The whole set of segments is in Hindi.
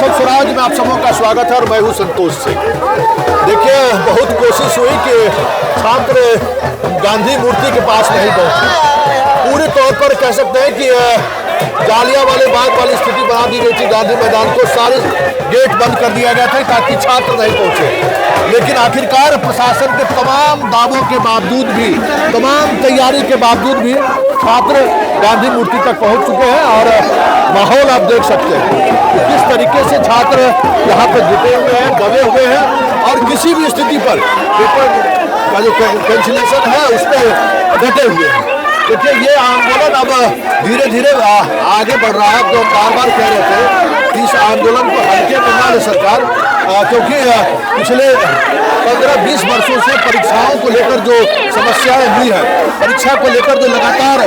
अशोक स्वराज में आप सबों का स्वागत है और मैं हूँ संतोष सिंह। देखिए, बहुत कोशिश हुई कि छात्र गांधी मूर्ति के पास नहीं पहुंचे। पूरे तौर पर कह सकते हैं कि जालियांवाला बाग वाली स्थिति बना दी गई थी। गांधी मैदान को सारे गेट बंद कर दिया गया था ताकि छात्र नहीं पहुंचे। लेकिन आखिरकार प्रशासन के तमाम दावों के बावजूद भी, तमाम तैयारी के बावजूद भी छात्र गांधी मूर्ति तक पहुंच चुके हैं और माहौल आप देख सकते हैं किस तरीके से छात्र यहाँ पर जुटे हुए हैं, दबे हुए हैं और किसी भी स्थिति पर पेपर का जो कैंसिलेशन है उस पर डटे हुए हैं। देखिए, ये आंदोलन अब धीरे धीरे आगे बढ़ रहा है। तो बार बार कह रहे थे कि इस आंदोलन को हल्के में ना ले सरकार, क्योंकि पिछले 15-20 वर्षों से परीक्षाओं को लेकर जो समस्याएं हुई है, परीक्षा को लेकर जो लगातार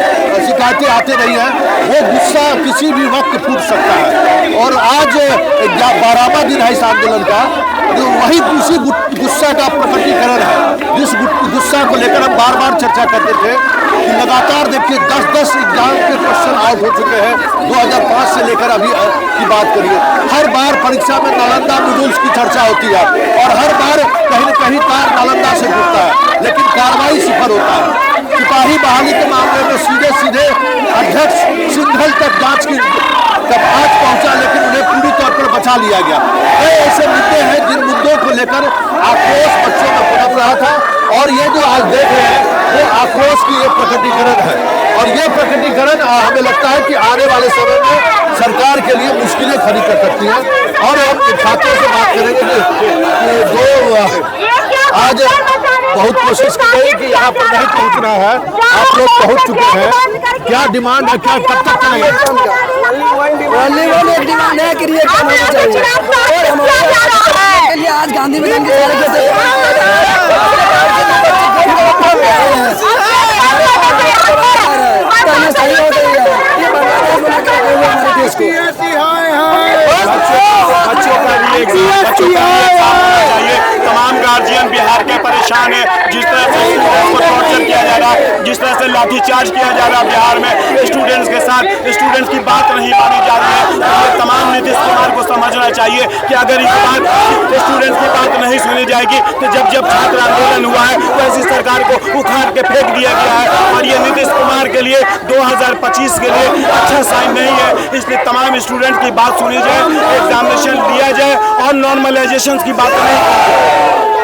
शिकायतें आती रही हैं, वो गुस्सा किसी भी वक्त फूट सकता है। और आज 12वां दिन है इस आंदोलन का, तो वही उसी गुस्सा का प्रकटीकरण है, जिस गुस्सा को लेकर हम बार बार चर्चा करते थे कि लगातार देखिए 10-10 एग्जाम के क्वेश्चन आउट हो चुके हैं 2005 से लेकर अभी की बात करिए। हर बार परीक्षा में नालंदा मॉड्यूल्स की चर्चा होती है और हर बार कहीं न कहीं तार नालंदा से जुड़ता है, लेकिन कार्रवाई सिफर होता है। सिपाही बहाली के मामले में सीधे सीधे अध्यक्ष सिंघल तक जांच की तब आज पहुंचा, लेकिन उन्हें पूरी तौर पर बचा लिया गया। कई ऐसे मुद्दे हैं जिन मुद्दों को लेकर आक्रोश बच्चों में पनप रहा था और ये जो आज देख रहे हैं वो आक्रोश की एक प्रकटीकरण है। और ये प्रकटीकरण हमें लगता है कि आने वाले समय में सरकार के लिए मुश्किलें खड़ी कर सकती हैं। और हम छात्रों से बात करेंगे कि जो आज बहुत कोशिश की गई कि यहाँ पर नहीं पहुँचना है, आप लोग पहुँच चुके हैं। क्या डिमांड है, क्या कब तक चलेगा? एक डिमांड है कि आज गांधी मैदान के तमाम गार्जियन बिहार के परेशान है। जिस तरह से उसको टॉर्चर किया जा रहा है, जिस तरह से लाठीचार्ज किया जा रहा है बिहार में स्टूडेंट्स के साथ, स्टूडेंट्स की बात नहीं मानी जा रही है। तो तमाम नीतीश कुमार को समझना चाहिए कि अगर इस बात स्टूडेंट्स की बात नहीं सुनी जाएगी तो जब जब छात्र आंदोलन हुआ है तो ऐसी सरकार को उखाड़ के फेंक दिया गया है। और ये नीतीश कुमार के लिए 2025 के लिए अच्छा साइन नहीं है। इसलिए तमाम स्टूडेंट की बात सुनी जाए, एग्जामिनेशन लिया जाए और नॉर्मलाइजेशन की बात नहीं।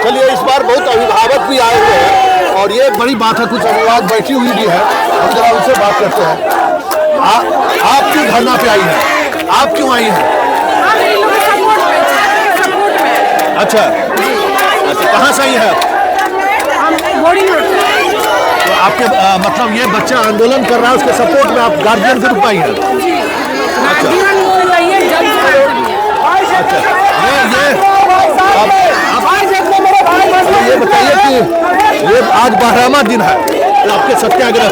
चलिए, इस बार बहुत अभिभावक भी आए हुए हैं और ये बड़ी बात है, कुछ अभिभावक बैठी हुई भी है, हम जरा उनसे बात करते हैं। आप क्यों धरना पे आई हैं? आप क्यों आई हैं? अच्छा, कहाँ से आई है आप? तो आपके मतलब ये बच्चा आंदोलन कर रहा है, उसके सपोर्ट में आप गार्जियन के रूप आई हैं? अच्छा, ये बताइए कि ये आज 12वां दिन है आपके सत्याग्रह।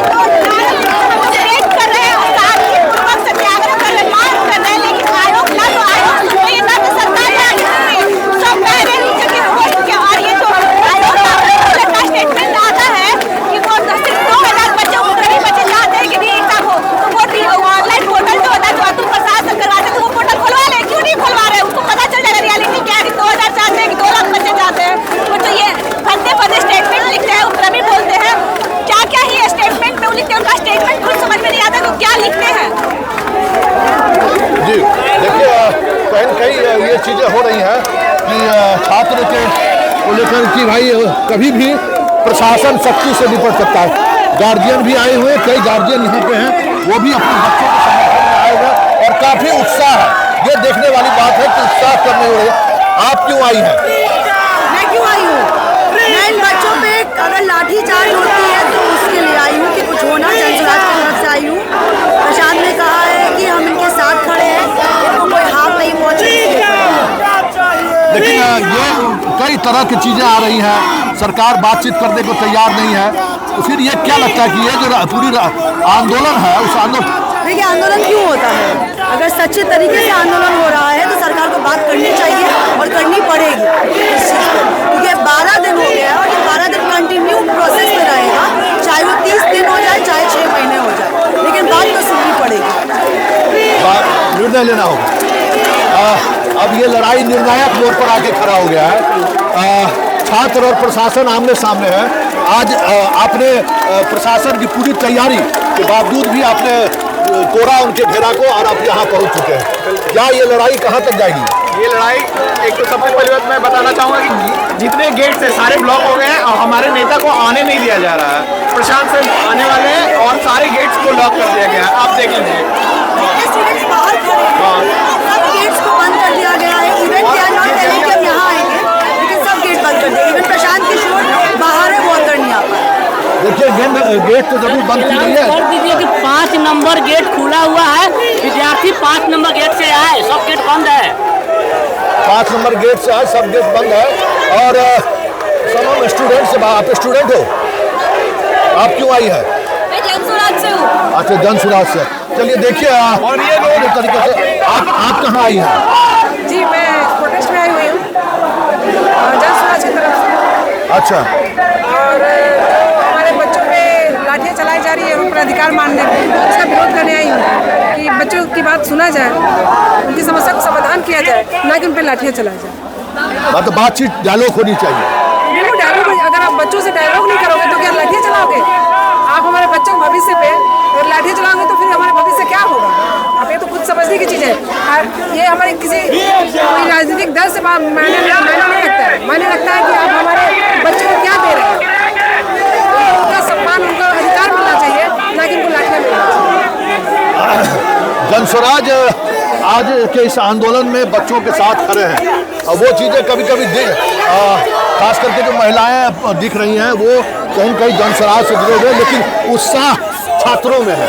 ये चीजें हो रही हैं कि छात्र के को लेकर कि भाई कभी भी प्रशासन सख्ती से निपट सकता है। गार्जियन भी आए हुए, कई गार्जियन यहाँ पे हैं, वो भी अपने बच्चों के समर्थन में आए हुए और काफी उत्साह है। ये देखने वाली बात है कि उत्साह करने वाले। आप क्यों आई हैं? मैं क्यों आई हूँ? मैं इन बच्चों पे अगर लाठीचार्ज होती है तो उसके लिए आई हूँ कि कुछ होना, जनसुराज की तरफ से आई हूँ। प्रशांत ने कहा है कि हम इनके साथ खड़े हैं, इनको कोई हाथ नहीं पहुँचे। लेकिन ये कई तरह की चीजें आ रही हैं, सरकार बातचीत करने को तैयार नहीं है, तो फिर ये क्या लगता है कि ये जो पूरी आंदोलन है उस आंदोलन, देखिए आंदोलन क्यों होता है? अगर सच्चे तरीके से आंदोलन हो रहा है तो सरकार को बात करनी चाहिए और करनी पड़ेगी इस चीज़ पर, क्योंकि 12 दिन हो गया है और ये 12 दिन कंटिन्यू प्रोसेस में रहेगा, चाहे वो 30 दिन हो जाए चाहे 6 महीने हो जाए, लेकिन बात तो सुननी पड़ेगी, निर्णय लेना होगा। अब ये लड़ाई निर्णायक मोड़ पर आके खड़ा हो गया है। छात्र और प्रशासन आमने सामने है। आज आपने प्रशासन की पूरी तैयारी के बावजूद भी आपने तोड़ा उनके घेरा को और आप यहाँ पहुँच चुके हैं। क्या ये लड़ाई कहाँ तक जाएगी? ये लड़ाई एक तो सबसे पहली बात मैं बताना चाहूँगा कि जितने गेट से सारे ब्लॉक हो गए हैं और हमारे नेता को आने नहीं दिया जा रहा है। प्रशांत से आने वाले हैं और सारे गेट्स को लॉक कर दिया गया है। आप देख लीजिए, स्टूडेंट्स बाहर खड़े हैं, सब गेट्स को बंद कर दिया गया है। इवेंट के नॉट टेलिंग कि हम यहाँ आएंगे, लेकिन सब गेट बंद कर दिए। इवन प्रशांत किशोर बाहर है, वो अंदर नहीं आ पाए। देखिए गेट तो जरूर बंद की गई है। कर दीजिए कि 5 नंबर गेट खुला हुआ है, विद्यार्थी 5 नंबर गेट से आए, सब गेट बंद है। 5 नंबर गेट से आए, सब गेट बंद है। और तमाम स्टूडेंट से, आप स्टूडेंट हो, आप क्यों आई है? मैं जनसुराज से हूँ। अच्छा, जनसुराज से। चलिए देखिए, और ये तरीके से आप कहाँ आई हैं? जी, मैं प्रोटेस्ट में आई हुई हूँ जनसुराज की तरफ से। अच्छा, और हमारे बच्चों पे लाठियाँ चलाई जा रही है उन पर अधिकार मानने पे, उसका विरोध करने आई हूँ कि बच्चों की बात सुना जाए, उनकी समस्या को समाधान किया जाए, ना कि उन पर लाठियाँ चलाई जाए। मतलब बातचीत, डायलॉग होनी चाहिए। बिल्कुल डायलॉग। अगर आप बच्चों से डायलॉग नहीं करोगे तो क्या लाठियाँ चलाओगे? आप हमारे बच्चों के भविष्य पे और लाठियाँ चलाओगे तो फिर हमारे भविष्य क्या होगा? आप ये तो खुद समझने की चीज़ है। ये हमारे किसी कोई राजनीतिक दल से मायने नहीं रखता है। मायने रखता है कि आप हमारे बच्चों को क्या दे रहे हैं। उनका सम्मान, उनका अधिकार मिलना चाहिए, ना कि उनको लाठियाँ मिलना चाहिए। जनसुराज आज के इस आंदोलन में बच्चों के साथ खड़े हैं और वो चीज़ें कभी कभी खास करके जो महिलाएं दिख रही हैं वो कहीं कहीं जनसुराज से जुड़े हुए, लेकिन उत्साह छात्रों में है।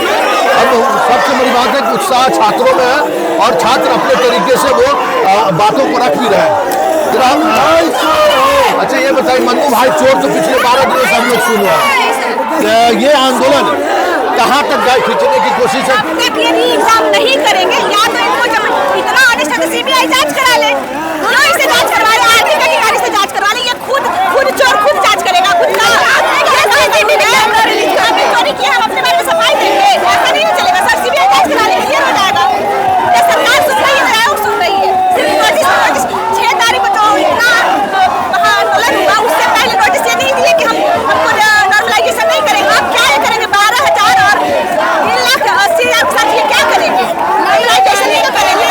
अब सबसे बड़ी बात है कि उत्साह छात्रों में है और छात्र अपने तरीके से वो बातों को रख भी रहे हैं। अच्छा, ये बताइए, मन्नू भाई चोर तो पिछले 12 दिनों से हम लोग सुन रहे हैं। ये आंदोलन कहाँ तक गए, खींचने की कोशिश है? अब तक यदि एग्जाम नहीं करेंगे या तो इनको जब इतना आदेश है तो सीबीआई जांच करा ले, क्यों इसे जांच करवा ले, आर्थिक अधिकारी से जांच करवा ले। ये खुद चोर खुद जांच करेगा, खुद का हमने चोरी किया, हम अपने बारे में सफाई देंगे, ऐसा नहीं चलेगा सर। सीबीआई जांच करा ले, क्लियर हो जाएगा। ये सरकार सुन रही है, आयोग सुन रही है। सिर्फ नोटिस 6 तारीख को जो इतना आंदोलन हुआ, उससे पहले नोटिस ये नहीं दिए कि हमको नॉर्मलाइजेशन नहीं करेंगे। आप क्या करेंगे? 12,000 और 3,80,000 के साथ ये क्या करेंगे? नॉर्मलाइजेशन नहीं तो करेंगे।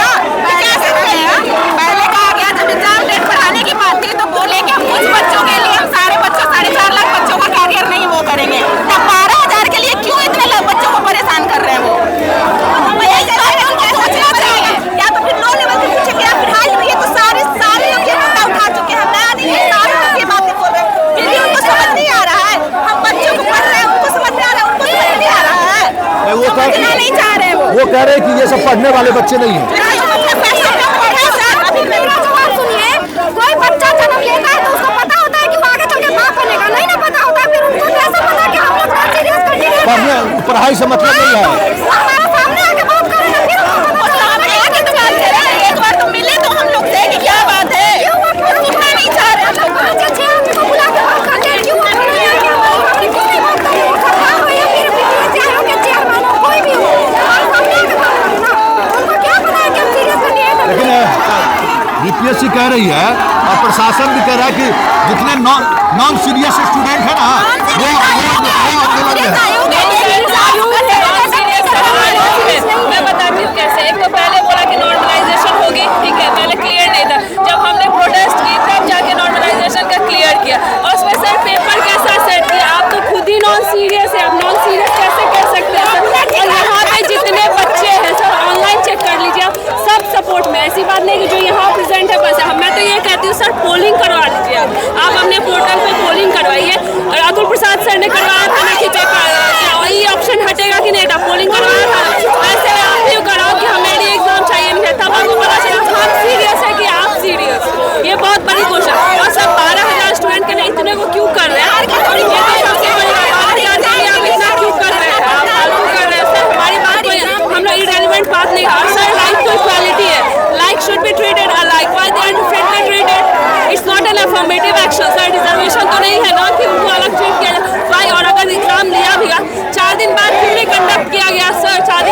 क्या सकते हैं? पहले कहा गया जब एग्जाम डेट बढ़ाने की बात थी तो बोले कि हम कुछ बच्चों के लिए, हम सारे बच्चों 4.5 लाख बच्चों का कैरियर नहीं वो करेंगे। तब 12,000 के लिए क्यों इतने बच्चों को परेशान कर रहे हैं? वो सोचना चाहिए, या तो फिर लो लेवल पे पूछेंगे या फिर हाई लेवल। ये तो सारे लोग ये मुद्दा उठा चुके हैं, नया नहीं है, सारे लोग ये बातें बोल रहे हैं, फिर भी उनको समझ नहीं आ रहा है। हम बच्चों को पढ़ रहे हैं, उनको समझ में आ रहा है, उनको समझ नहीं आ रहा है। वो समझना नहीं चाह रहे हैं। वो कह रहे हैं कि ये सब पढ़ने वाले बच्चे नहीं हैं। अभी मेरा जवाब सुनिए, कोई बच्चा जन्म लेता है तो उसको पता होता है कि वो आगे चल के बाप बनेगा, नहीं ना पता होता है, फिर उनको कैसे पता कि हम लोग सीरियस कंटिन्यू पढ़ाई से मतलब नहीं है। हमारे सामने आके बात करें ना, फिर हमको सामने आके तो बात करें। एक बार तो मिले तो हम लोग से कि क्या बात है, सुनना नहीं चाह रहे हम लोग। को बुला के बात करते हैं, क्यों नहीं है, क्या अपनी कोई बात करें, सरकार हो या फिर विद्यालयों के चेयरमैन हो, कोई भी हो, हमारे सामने आके बात करें ना। उनको क्या पता है कि हम सीरियस नहीं है। लेकिन बीपीएससी कह रही है और प्रशासन भी कह रहा है कि जितने नॉन सीरियस स्टूडेंट है ना वो आंदोलन में है। मैं बताती हूँ कैसे। एक तो पहले बोला कि नॉर्मलाइजेशन होगी, ठीक है, पहले क्लियर नहीं था। जब हमने प्रोटेस्ट की तब जाके नॉर्मलाइजेशन का क्लियर किया और उसमें सर पेपर कैसा सेट किया। आप तो खुद ही नॉन सीरियस है, आप नॉन सीरियस कैसे कह सकते हैं सर? और यहाँ पे जितने बच्चे हैं सर, ऑनलाइन चेक कर लीजिए आप, सब सपोर्ट में। ऐसी बात नहीं कि जो यहाँ प्रेजेंट है बस। मैं तो ये कहती हूँ सर, पोलिंग करवा लीजिए आप अपने पोर्टल पे पोलिंग करवाइए। और अतुल प्रसाद सर ने करवाया था ना कि ये ऑप्शन हटेगा कि नहीं था, पोलिंग करवाया था। वैसे आप ये कराओ कि हमें एग्जाम चाहिए नहीं है, तब आपको पता चला हम सीरियस है कि आप सीरियस। ये बहुत बड़ी क्वेश्चन। और सब 12,000 स्टूडेंट के लिए इतने को क्यों कर रहे हैं? ये तो सबसे बड़ी बात। आप इतना क्यों कर रहे हैं? आप फालतू कर रहे हैं सर। हमारी बात कोई, हम लोग इरेलीवेंट बात नहीं कर रहे सर। लाइक तो इक्वालिटी है, like should be treated alike, why they are differently treated? It's not an affirmative action sir. Reservation तो नहीं है ना कि उनको अलग ट्रीट किया जाए। और अगर एग्जाम लिया भी 4 दिन बाद फिर भी कंडक्ट किया गया सर, 4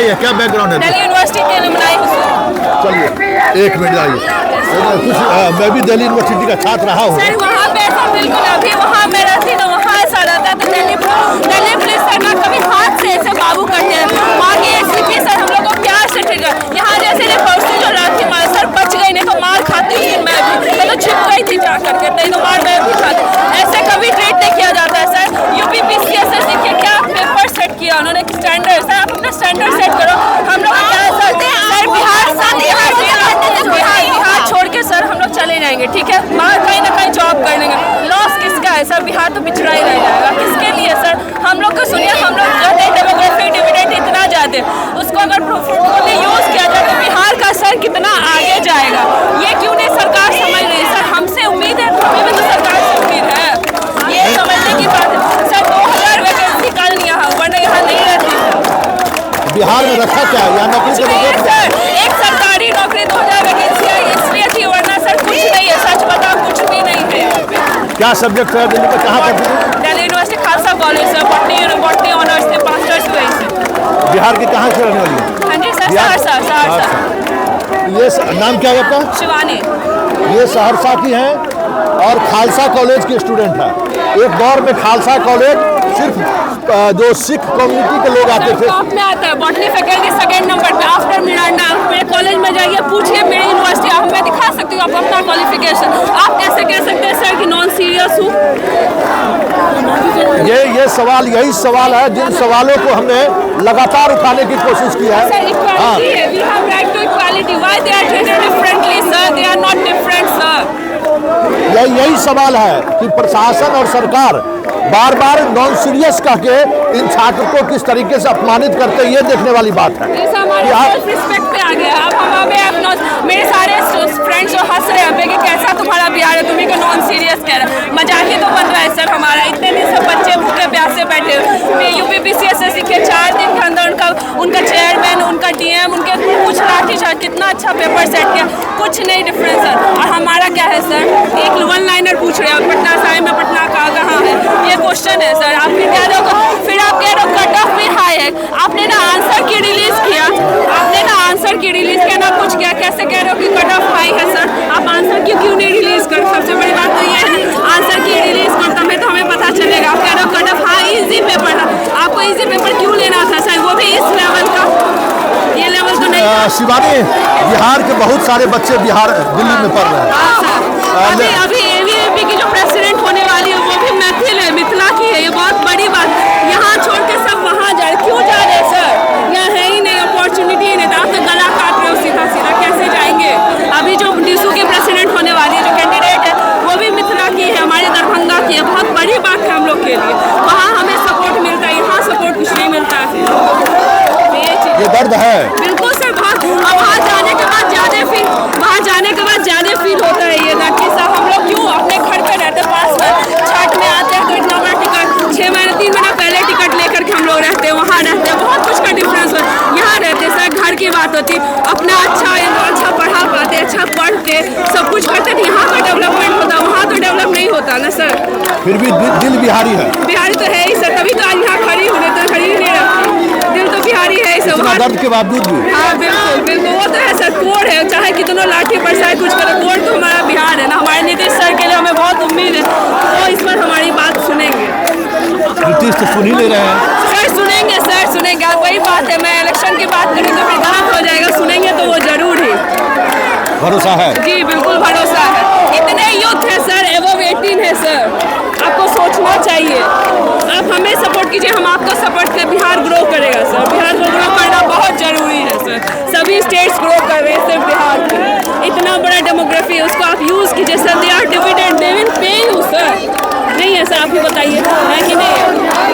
बताइए क्या बैकग्राउंड है? दिल्ली यूनिवर्सिटी के अलुमनाई हूँ सर। चलिए एक मिनट आइए। कुछ मैं भी दिल्ली यूनिवर्सिटी का छात्र रहा हूँ। सर वहाँ पे ऐसा बिल्कुल अभी वहाँ मैं रहती तो वहाँ ऐसा रहता तो दिल्ली पुलिस सर ना कभी हाथ से ऐसे काबू करते हैं। वहाँ के एसीपी सर हम लोग को प्यार से ट्रीट कर, यहाँ जैसे ये पड़ोसी जो रहती मार सर बच गई, नहीं तो मार खाती थी मैं भी, मैं तो छिप गई थी जा करके, नहीं तो मार मैं भी खाती। ऐसे कभी ट्रीट नहीं किया जाता है सर। यूपी PCSS देखिए क्या पेपर सेट किया उन्होंने, स्टैंडर्ड। सर आप अपना स्टैंडर्ड सेट करो। हम लोग क्या सर बिहार छोड़ के सर हम लोग चले जाएंगे, ठीक है, बाहर कहीं ना कहीं जॉब कर लेंगे। लॉस किसका है सर? बिहार तो पिछड़ा ही रह जाएगा। किसके लिए सर? हम लोग को सुनिए, हम लोग कहते हैं डेमोग्राफी डिविडेंड इतना ज़्यादा, उसको अगर फ्रूटफुली यूज़ किया जाए तो बिहार का सर कितना आगे जाएगा। ये क्यों नहीं सरकार समझ रही सर? हमसे उम्मीद है, हमें भी तो सरकार से उम्मीद है। ये समझने की बात है सर। 2000 वैकेंसी कल यहाँ, वरना यहाँ नहीं रहती सर। बिहार में रखा क्या है? यहाँ नौकरी के लिए सर एक सरकारी नौकरी 2000 वैकेंसी है इसलिए थी, वरना सर कुछ नहीं है। सच बताओ कुछ भी नहीं है यहाँ पे। क्या सब्जेक्ट है? दिल्ली में कहाँ करती थी? Delhi university Khalsa college sir, botany honours से मास्टर्स हुए इससे। बिहार की कहाँ से रहने वाली है? हाँ जी सर, सहरसा। ये नाम क्या है आपका? शिवानी। ये सहरसा की हैं और खालसा कॉलेज की स्टूडेंट है। एक दौर में खालसा कॉलेज सिर्फ जो सिख कम्युनिटी के लोग आते थे। टॉप में आता है बॉटनी फैकल्टी सेकंड नंबर पे आफ्टर मिरांडा। मेरे कॉलेज में जाइए, पूछिए मेरी यूनिवर्सिटी, मैं दिखा सकती हूँ आपको अपना क्वालिफिकेशन। आप कैसे कह सकते हैं सर कि नॉन सीरियस हूँ? ये सवाल, यही सवाल है जिन सवालों को हमने लगातार उठाने की कोशिश की है। सर इक्वालिटी है, we have right to equality. Why they are treated differently sir? They are not different sir. यही सवाल है कि प्रशासन और सरकार बार बार नॉन सीरियस कह के इन छात्र को किस तरीके से अपमानित करते हैं, ये देखने वाली बात है। हमारे सेल्फ रिस्पेक्ट पे आ गया। अब हमें मेरे सारे फ्रेंड्स जो हंस रहे हैं कि कैसा तुम्हारा बिहार है, तुम्ही को नॉन सीरियस कह रहे हैं। मजाक ही तो बन रहा है सर हमारा। इतने दिन से बच्चे भूखे प्यासे बैठे हुए। यूपी PCSS के 4 दिन के अंदर उनका चेयरमैन, उनका DM, उनके कुछ लाठी चार्ज, कितना अच्छा पेपर सेट किया, कुछ नहीं डिफरेंस सर। और हमारा क्या है सर? एक 1 लाइनर पूछ रहे हैं पटना साहिब में, पटना कहाँ है, ये क्वेश्चन है सर। आप फिर कह रहे हो कट ऑफ भी हाई है। आपने ना आंसर की रिलीज किया, ना कुछ किया, कैसे कह रहे हो कि कट ऑफ हाई है सर? आप आंसर क्यों नहीं रिलीज कर? सबसे बड़ी बात तो ये है, आंसर की रिलीज करता में तो हमें पता चलेगा। आप कह रहे हो cut off high, easy paper था, आपको इजी पेपर क्यों लेना था सर? वो भी इस लेवल का, ये लेवल तो नहीं। शिवानी, बिहार के बहुत सारे बच्चे दिल्ली में पढ़ रहे हैं। अभी AVAP की जो प्रेसिडेंट होने वाली है वो भी मिथिला की है। ये बहुत बड़ी बात। यहाँ छोड़ के सब वहाँ जा रहे, क्यों जा रहे सर? यहाँ है ही नहीं, अपॉर्चुनिटी ही नहीं। आप तो गला काट रहे हो सीधा कैसे जाएंगे? अभी जो DSU की प्रेसिडेंट होने वाली है, जो कैंडिडेट है, वो भी मिथिला की है, हमारे दरभंगा की है। बहुत बड़ी बात है हम लोग के लिए। वहाँ हमें सपोर्ट मिलता है, यहाँ सपोर्ट कुछ नहीं मिलता है। ये दर्द है बिल्कुल सर। वहाँ जाने के बाद ज़्यादा फील होता है ये दर्द कि साहब हम लोग क्यों अपने घर पे रहते, पास में छठ में आते हैं तो इतना बड़ा टिकट 6 महीने 3 महीना पहले टिकट लेकर के हम लोग रहते हैं, वहाँ रहते हैं, बहुत कुछ का डिफरेंस है। यहाँ रहते सर घर की बात होती, अपना अच्छा पढ़ा पाते, अच्छा पढ़ते, सब कुछ करते थे। यहाँ का डेवलपमेंट होता, वहाँ तो डेवलप नहीं होता ना सर। फिर भी दिल बिहारी है। बिहारी तो है ही सर, तभी तो आज यहाँ खड़ी हूँ, तो खड़ी नहीं रहती। दिल तो बिहारी है ही सर। दर्द के बावजूद भी। हाँ बिल्कुल वो तो है सर। कोड है, चाहे कितना लाठी बरसाए कुछ करे, कोड तो हमारा बिहार है ना। हमारे नीतीश सर के लिए हमें बहुत उम्मीद है, वो इस पर हमारी बात सुनेंगे। नीतीश तो सुन ही ले रहे हैं सर। सुनेंगे। वही बात है, मैं इलेक्शन की बात करूँ तो फिर गलत हो जाएगा। सुनेंगे तो वो जरूर ही। भरोसा है? जी बिल्कुल भरोसा है। इतने यूथ है सर, एबव 18 है सर। आपको सोचना चाहिए। आप हमें सपोर्ट कीजिए, हम आपको सपोर्ट करें। बिहार ग्रो करेगा सर। बिहार को ग्रो करना बहुत जरूरी है सर। सभी स्टेट्स ग्रो कर रहे हैं, सिर्फ बिहार की। इतना बड़ा डेमोग्राफी है, उसको आप यूज़ कीजिए sir. They are dividend, they will pay you sir. नहीं है सर, आप ही बताइए है कि नहीं?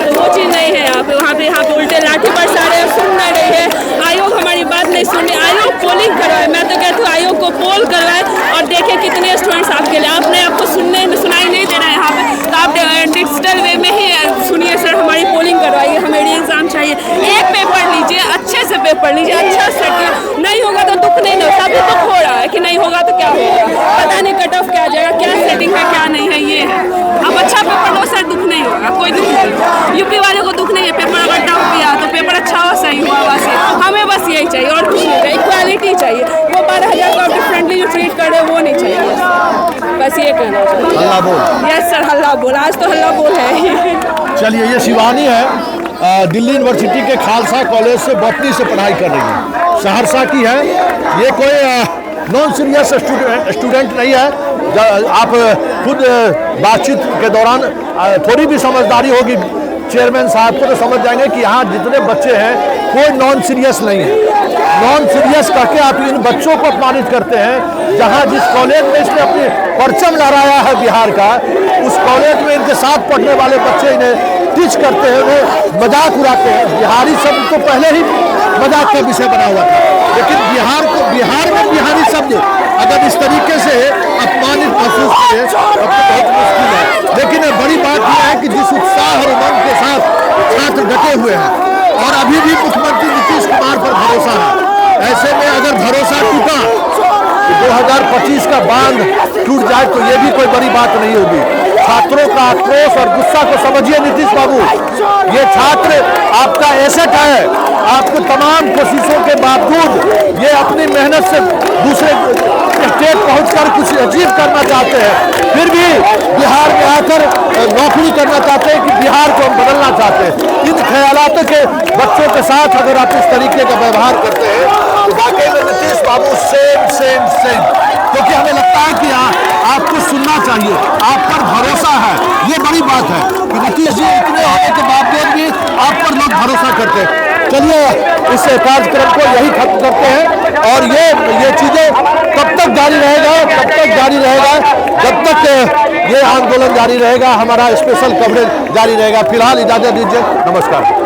तो वो चीज़ नहीं है। आप वहाँ पे उल्टे लाठी बरसा रहे हैं, सुन नहीं रही है। आयोग हमारी बात नहीं सुन रही। आयोग पोलिंग करवाए, मैं तो कहती हूँ आयोग को पोल करवाए और देखे कितने स्टूडेंट्स आपके लिए। आपने आपको सुनाई नहीं दे रहा है यहाँ पे, तो आप डिजिटल वे में ही सुनिए सर। हमारी पोलिंग करवाइए, हमें री एग्ज़ाम चाहिए। एक पेपर लीजिए, अच्छे से पेपर लीजिए, अच्छा सेट। नहीं होगा तो दुख नहीं ना, सभी दुख हो रहा है कि नहीं होगा तो क्या होगा, पता नहीं कट ऑफ क्या जाएगा, क्या सेटिंग है क्या नहीं है। ये है, अब अच्छा पेपर लो सर, दुख नहीं होगा, कोई दुख नहीं। यूपी वाले को दुख नहीं है, पेपर अगर टफ किया तो पेपर अच्छा हो, सही हुआ, बस हमें हल्ला बोल। यस सर, हल्ला बोल, आज तो हल्ला बोल है। चलिए, ये शिवानी है, दिल्ली यूनिवर्सिटी के खालसा कॉलेज से बॉटनी से पढ़ाई कर रही है, सहरसा की है। ये कोई नॉन सीरियस स्टूडेंट नहीं है। आप खुद बातचीत के दौरान थोड़ी भी समझदारी होगी चेयरमैन साहब को तो समझ जाएंगे कि यहाँ जितने बच्चे हैं कोई नॉन सीरियस नहीं है। नॉन सीरियस करके आप इन बच्चों को अपमानित करते हैं। जहाँ जिस कॉलेज में इसने अपनी परचम लहराया है बिहार का, उस कॉलेज में इनके साथ पढ़ने वाले बच्चे इन्हें टीच करते हैं, उन्हें मजाक उड़ाते हैं। बिहारी शब्द तो पहले ही मजाक का विषय बना हुआ था, लेकिन बिहार में बिहारी शब्द अगर इस तरीके से अपमानित महसूस करें तब तो बहुत मुश्किल है। लेकिन बड़ी बात यह है कि जिस उत्साह और उमंग के साथ छात्र डटे हुए हैं और अभी भी मुख्यमंत्री नीतीश कुमार पर भरोसा है, ऐसे में अगर भरोसा टूटा 2025 का बांध टूट जाए तो ये भी कोई बड़ी बात नहीं होगी। छात्रों का आक्रोश और गुस्सा को समझिए नीतीश बाबू, ये छात्र आपका एसेट है। आपको तमाम कोशिशों के बावजूद ये अपनी मेहनत से दूसरे स्टेट पहुंचकर कुछ अचीव करना चाहते हैं, फिर भी बिहार में आकर नौकरी करना चाहते हैं कि बिहार को हम बदलना चाहते हैं। इन ख्यालातों के बच्चों के साथ अगर आप इस तरीके का व्यवहार करते हैं तो वाकई में नीतीश बाबू सेम, क्योंकि हमें लगता है कि आपको सुनना चाहिए, आप पर भरोसा है। ये बड़ी बात है कि नीतीश जी इतने होने के बावजूद भी आप पर लोग भरोसा करते हैं। चलिए, इस कार्यक्रम को यही खत्म करते हैं और ये चीज़ें कब तक जारी रहेगा, जब तक ये आंदोलन जारी रहेगा, हमारा स्पेशल कवरेज जारी रहेगा। फिलहाल इजाजत दीजिए, नमस्कार।